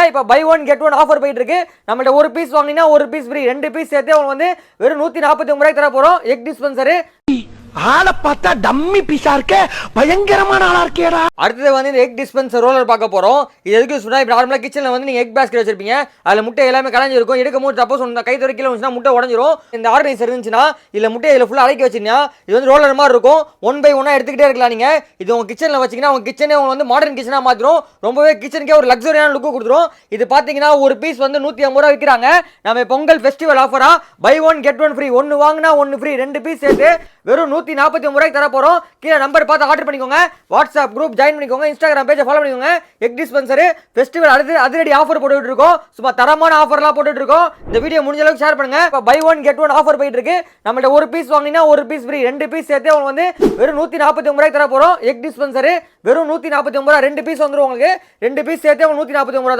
இப்போ buy one get one offer போயிட்டு இருக்கு. நம்மள்ட்ட ஒரு பீஸ் வாங்கினா ஒரு பீஸ் ஃப்ரீ, 2 பீஸ் சேர்த்து உங்களுக்கு வந்து வெறும் 149 ரூபாய்க்கு தர போறோம். எக் டிஸ்பென்சர் ஆளை பார்த்தா டம்மி பீஸா இருக்க, பயங்கரமான ஆளா இருக்கேடா. அடுத்தது வந்து இந்த எக் டிஸ்பென்சர் ரோலர் பார்க்க போறோம். இது எதுக்கு சொன்னா, இப்போ நார்மலா கிச்சன்ல வந்து நீங்க எக் பாஸ்கெட் வச்சிருப்பீங்க, அதுல முட்டை எல்லாமே கலஞ்சிருக்கும். எடுக்கும் போது சப்போஸ் உங்க கை தொட கீழ வந்துச்சுன்னா முட்டை உடைஞ்சிரும். இந்த ஆர்கனைசர் இருந்துச்சுன்னா இல்ல முட்டையை இதுல ஃபுல்லா அடக்கி வச்சிருந்தா இது வந்து ரோலர் மாதிரி இருக்கும். 1 பை 1 எடுத்துக்கிட்டே இருக்கலாம். நீங்க இது உங்க கிச்சன்ல வச்சீங்கன்னா உங்க கிச்சனே உங்களுக்கு வந்து மாடர்ன் கிச்சனா மாத்திரும். ரொம்பவே கிச்சனுக்கே ஒரு லக்ஸரியான லுக் கொடுத்துரும். இது பாத்தீங்கன்னா ஒரு பீஸ் வந்து 150 ரூபாய் விற்கிறாங்க. நம்ம பொங்கல் ஃபெஸ்டிவல் ஆஃபரா buy one get one free, 1 வாங்கினா 1 ஃப்ரீ, 2 பீஸ் சேர்த்து வெறும் 149 ரூபாய்க்கு தர போறோம். கீழே நம்பர் பார்த்து ஆர்டர் பண்ணிக்கோங்க. வாட்ஸ்அப் குரூப் ஜாயின் பண்ணிக்கோங்க. இன்ஸ்டாகிராம் பேஜை ஃபாலோ பண்ணிக்கோங்க. எக் டிஸ்பென்சர் ஃபெஸ்டிவல் அடுத்து அதிரடி ஆஃபர் போட்டுட்டு இருக்கோம். சும்மா தரமான ஆஃபர்லாம் போட்டுட்டு இருக்கோம். இந்த வீடியோ முடிஞ்ச அளவுக்கு ஷேர் பண்ணுங்க. இப்போ buy one get one offer போயிட்டு இருக்கு. நம்மள்ட்ட ஒரு பீஸ் வாங்கினா ஒரு பீஸ் ஃப்ரீ, 2 பீஸ் சேர்த்து உங்களுக்கு வந்து வெறும் 149 ரூபாய்க்கு தர போறோம். எக் டிஸ்பென்சர் வெறும் 149 ரூபாய், 2 பீஸ் வந்துரும் உங்களுக்கு. 2 பீஸ் சேர்த்து உங்களுக்கு 149 ரூபாய் தான்.